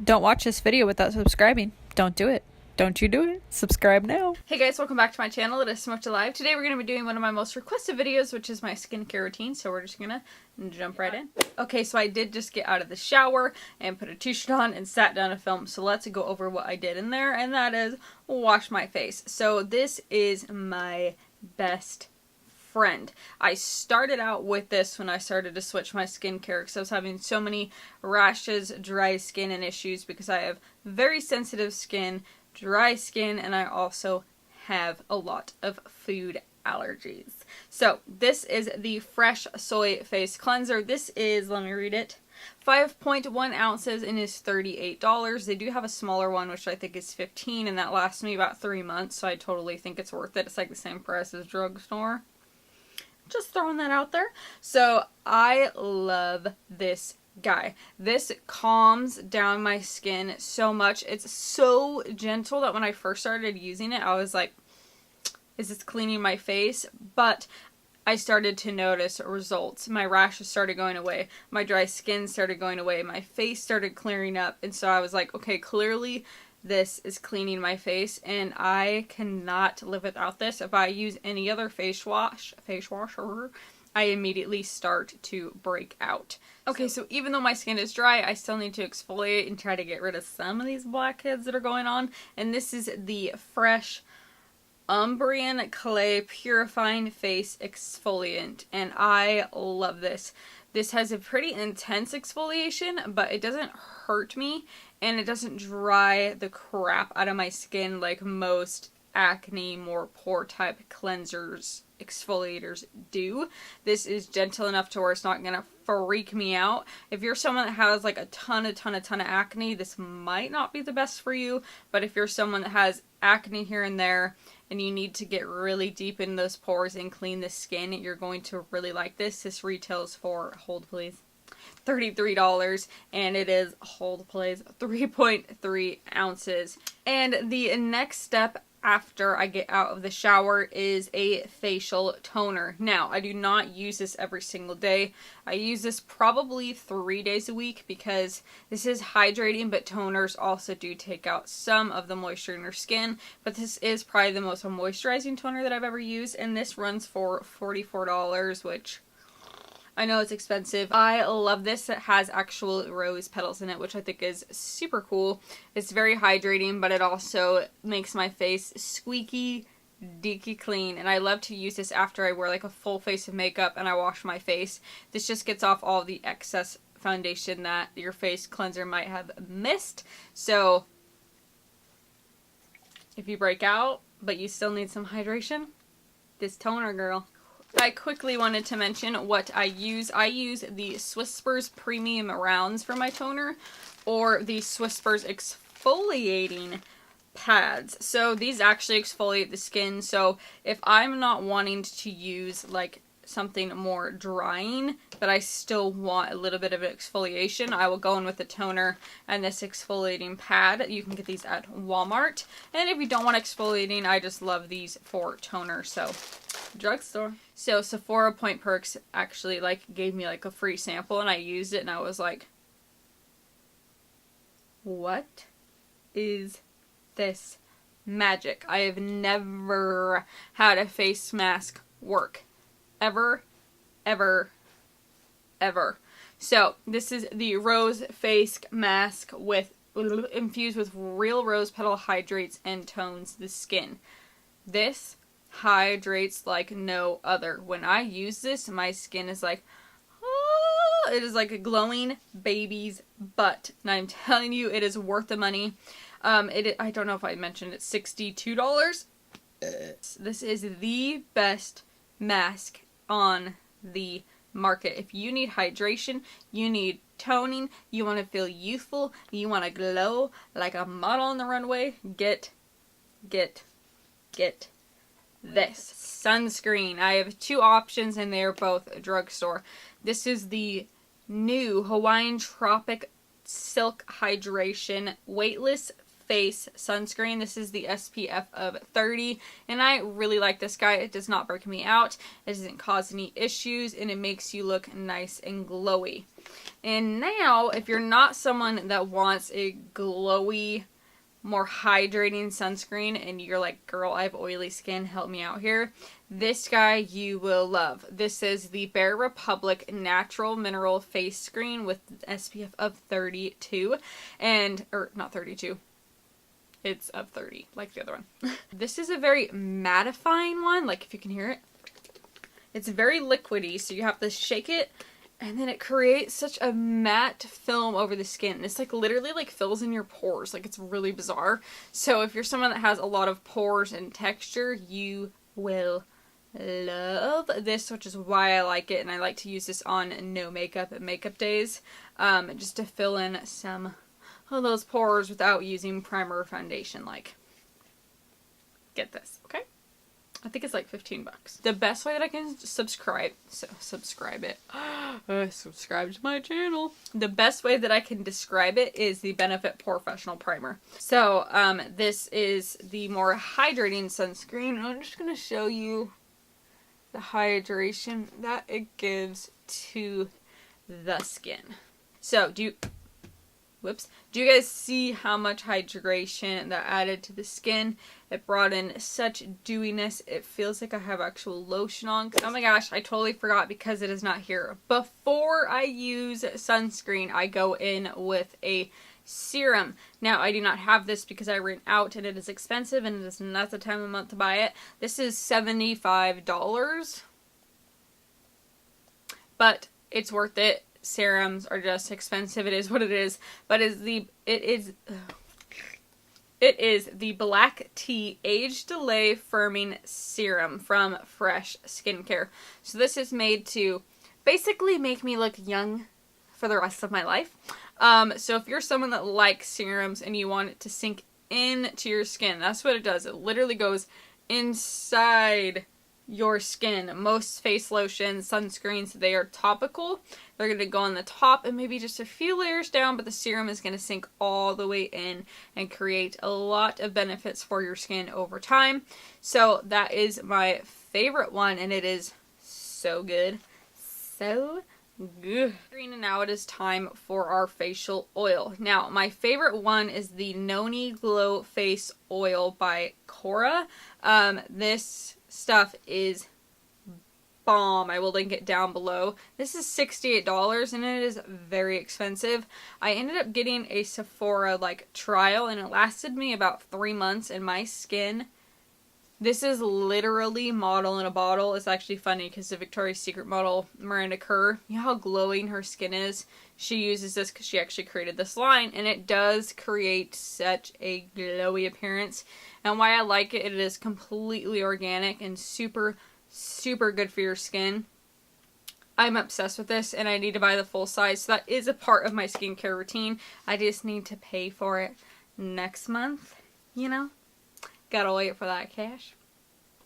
Don't watch this video without subscribing. Don't do it. Don't you do it. Subscribe now. Hey guys, welcome back to my channel. It is smokedalive. Today we're going to be doing one of my most requested videos, which is my skincare routine. So we're just going to jump right in. Okay, so I did just get out of the shower and put a t-shirt on and sat down to film. So let's go over what I did in there, and that is wash my face. So this is my best friend. I started out with this when I started to switch my skincare because I was having so many rashes, dry skin, and issues because I have very sensitive skin, dry skin, and I also have a lot of food allergies. So this is the Fresh Soy Face Cleanser. This is, let me read it, 5.1 ounces and is $38. They do have a smaller one, which I think is $15, and that lasts me about 3 months, so I totally think it's worth it. It's like the same price as drugstore. Just throwing that out there. So I love this guy. This calms down my skin so much. It's so gentle that when I first started using it, I was like, is this cleaning my face? But I started to notice results. My rashes started going away. My dry skin started going away. My face started clearing up. And so I was like, okay, clearly this is cleaning my face, and I cannot live without this. If I use any other face washer, I immediately start to break out. Okay, so even though my skin is dry, I still need to exfoliate and try to get rid of some of these blackheads that are going on. And this is the Fresh Umbrian Clay Purifying Face Exfoliant, and I love this. This has a pretty intense exfoliation, but it doesn't hurt me, and it doesn't dry the crap out of my skin like most acne, more pore type cleansers, exfoliators do. This is gentle enough to where it's not gonna freak me out. If you're someone that has like a ton of acne, this might not be the best for you. But if you're someone that has acne here and there and you need to get really deep in those pores and clean the skin, you're going to really like this. This retails for, hold please, $33, and it is, hold please, 3.3 ounces. And the next step after I get out of the shower is a facial toner. Now, I do not use this every single day. I use this probably 3 days a week because this is hydrating, but toners also do take out some of the moisture in your skin. But this is probably the most moisturizing toner that I've ever used, and this runs for $44, which I know it's expensive. I love this. It has actual rose petals in it, which I think is super cool. It's very hydrating, but it also makes my face squeaky, deaky clean. And I love to use this after I wear like a full face of makeup and I wash my face. This just gets off all the excess foundation that your face cleanser might have missed. So if you break out, but you still need some hydration, this toner, girl. I quickly wanted to mention what I use. I use the Swisspers Premium Rounds for my toner, or the Swisspers Exfoliating Pads. So these actually exfoliate the skin, so if I'm not wanting to use like something more drying, but I still want a little bit of exfoliation, I will go in with the toner and this exfoliating pad. You can get these at Walmart. And if you don't want exfoliating, I just love these for toner, so drugstore. So Sephora Point Perks actually like gave me like a free sample, and I used it and I was like, what is this magic? I have never had a face mask work. Ever. So this is the Rose Face Mask with infused with real rose petal, hydrates and tones the skin. This hydrates like no other. When I use this, my skin is like, oh, it is like a glowing baby's butt. And I'm telling you, it is worth the money. I don't know if I mentioned it's $62. This is the best mask on the market. If you need hydration, you need toning, you want to feel youthful, you want to glow like a model on the runway, get this. Sunscreen. I have two options and they are both drugstore. This is the new Hawaiian Tropic Silk Hydration Weightless face sunscreen. This is the SPF of 30, and I really like this guy. It does not break me out, it doesn't cause any issues, and it makes you look nice and glowy. And now, if you're not someone that wants a glowy, more hydrating sunscreen and you're like, girl, I have oily skin, help me out here, this guy you will love. This is the Bare Republic Natural Mineral Face Screen with SPF of 32, or not 32, it's of 30 like the other one. This is a very mattifying one, like if you can hear it. It's very liquidy, so you have to shake it, and then it creates such a matte film over the skin. This like literally like fills in your pores. Like, it's really bizarre. So if you're someone that has a lot of pores and texture, you will love this, which is why I like it. And I like to use this on no makeup and makeup days, just to fill in some of those pores without using primer or foundation. Like, get this, okay? I think it's like 15 bucks. The best way that I can subscribe to my channel. The best way that I can describe it is the Benefit Professional Primer. So, this is the more hydrating sunscreen. I'm just going to show you the hydration that it gives to the skin. So, do you guys see how much hydration that added to the skin? It brought in such dewiness. It feels like I have actual lotion on. Oh my gosh, I totally forgot because it is not here. Before I use sunscreen, I go in with a serum. Now, I do not have this because I ran out and it is expensive and it is not the time of month to buy it. This is $75. But it's worth it. Serums are just expensive. It is what it is. But it is the Black Tea Age Delay Firming Serum from Fresh Skincare. So this is made to basically make me look young for the rest of my life. So if you're someone that likes serums and you want it to sink into your skin, that's what it does. It literally goes inside your skin. Most face lotions, sunscreens, they are topical. They're going to go on the top and maybe just a few layers down, but the serum is going to sink all the way in and create a lot of benefits for your skin over time. So that is my favorite one, and it is so good. So good. And now it is time for our facial oil. Now, my favorite one is the Noni Glow Face Oil by Cora. This stuff is bomb. I will link it down below. This is $68 and it is very expensive. I ended up getting a Sephora like trial and it lasted me about 3 months, and my skin, this is literally model in a bottle. It's actually funny because the Victoria's Secret model Miranda Kerr, you know how glowing her skin is? She uses this because she actually created this line, and it does create such a glowy appearance. And why I like it, it is completely organic and super good for your skin. I'm obsessed with this and I need to buy the full size, so that is a part of my skincare routine. I just need to pay for it next month, you know? Gotta wait for that cash.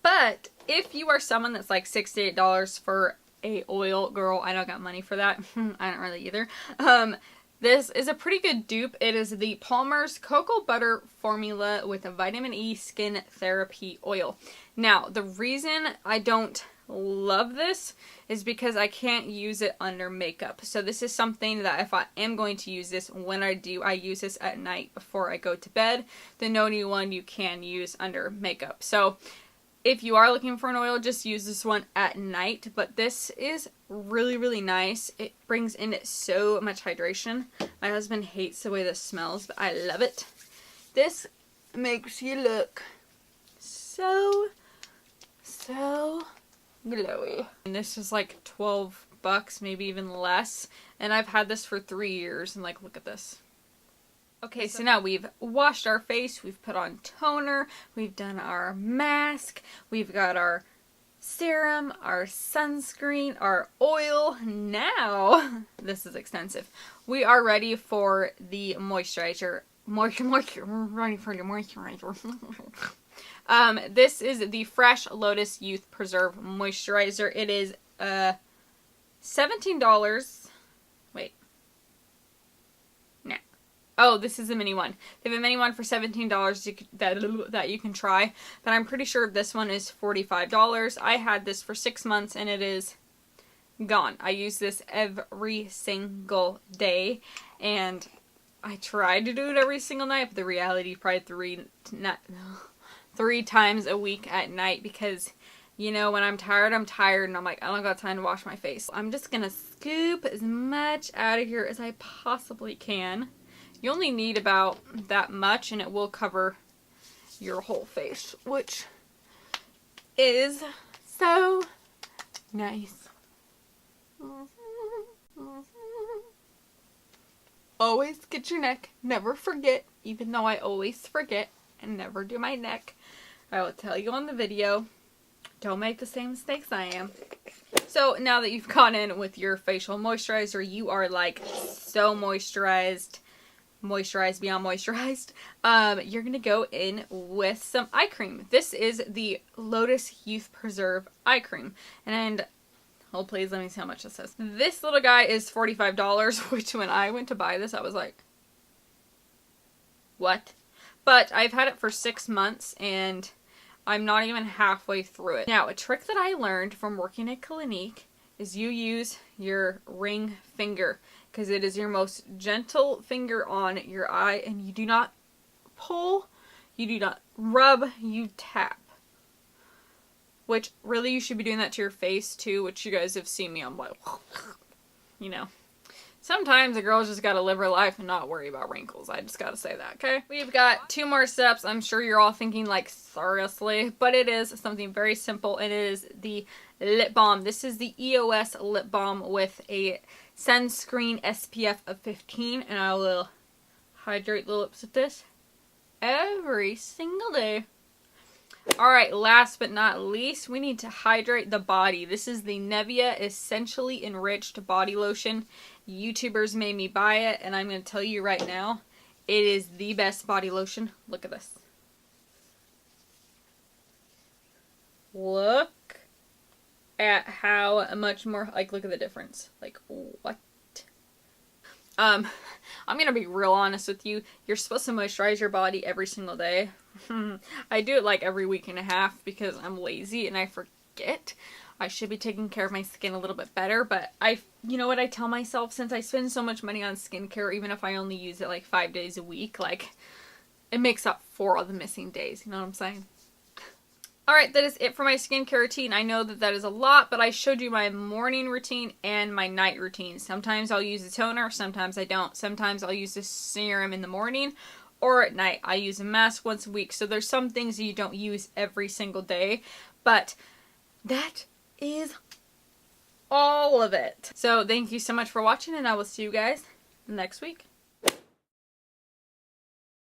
But if you are someone that's like $68 for a oil, girl, I don't got money for that. I don't really either. This is a pretty good dupe. It is the Palmer's Cocoa Butter Formula with a Vitamin E Skin Therapy Oil. Now, the reason I don't love this is because I can't use it under makeup. So this is something that if I am going to use this, when I do, I use this at night before I go to bed. The Noni one you can use under makeup. So if you are looking for an oil, just use this one at night. But this is really nice. It brings in so much hydration. My husband hates the way this smells, but I love it. This makes you look so glowy. And this is like 12 bucks, maybe even less. And I've had this for 3 years, and like, look at this. Okay, so now we've washed our face, we've put on toner, we've done our mask, we've got our serum, our sunscreen, our oil. Now, this is extensive. We are ready for the moisturizer. Ready for the moisturizer. This is the Fresh Lotus Youth Preserve Moisturizer. It is $17. Wait. No. Oh, this is a mini one. They have a mini one for $17 that you can try, but I'm pretty sure this one is $45. I had this for 6 months and it is gone. I use this every single day, and I tried to do it every single night, but the reality probably three times a week at night, because you know, when I'm tired, and I'm like, I don't got time to wash my face. I'm just gonna scoop as much out of here as I possibly can. You only need about that much and it will cover your whole face, which is so nice. Always get your neck. Never forget, even though I always forget and never do my neck. I will tell you on the video. Don't make the same mistakes I am. So now that you've gone in with your facial moisturizer, you are like so moisturized beyond moisturized. You're gonna go in with some eye cream. This is the Lotus Youth Preserve eye cream, and hold please, let me see how much this is. This little guy is $45, which when I went to buy this, I was like, what? But I've had it for 6 months and I'm not even halfway through it. Now, a trick that I learned from working at Clinique is you use your ring finger, because it is your most gentle finger on your eye, and you do not pull, you do not rub, you tap. Which, really, you should be doing that to your face, too, which you guys have seen me on, like, you know. Sometimes a girl's just gotta live her life and not worry about wrinkles. I just gotta say that, okay? We've got 2 more steps. I'm sure you're all thinking, like, seriously? But it is something very simple, and it is the lip balm. This is the EOS lip balm with a sunscreen SPF of 15, and I will hydrate the lips with this every single day. Alright, last but not least, we need to hydrate the body. This is the Nivea Essentially Enriched Body Lotion. YouTubers made me buy it, and I'm going to tell you right now, it is the best body lotion. Look at this. Look at how much more, like, look at the difference. Like, what? I'm going to be real honest with you. You're supposed to moisturize your body every single day. I do it like every week and a half because I'm lazy and I forget. I should be taking care of my skin a little bit better, but you know what I tell myself, since I spend so much money on skincare, even if I only use it like 5 days a week, like, it makes up for all the missing days, you know what I'm saying? Alright, that is it for my skincare routine. I know that that is a lot, but I showed you my morning routine and my night routine. Sometimes I'll use a toner, sometimes I don't. Sometimes I'll use a serum in the morning, or at night. I use a mask once a week, so there's some things that you don't use every single day, but that is all of it. So thank you so much for watching, and I will see you guys next week.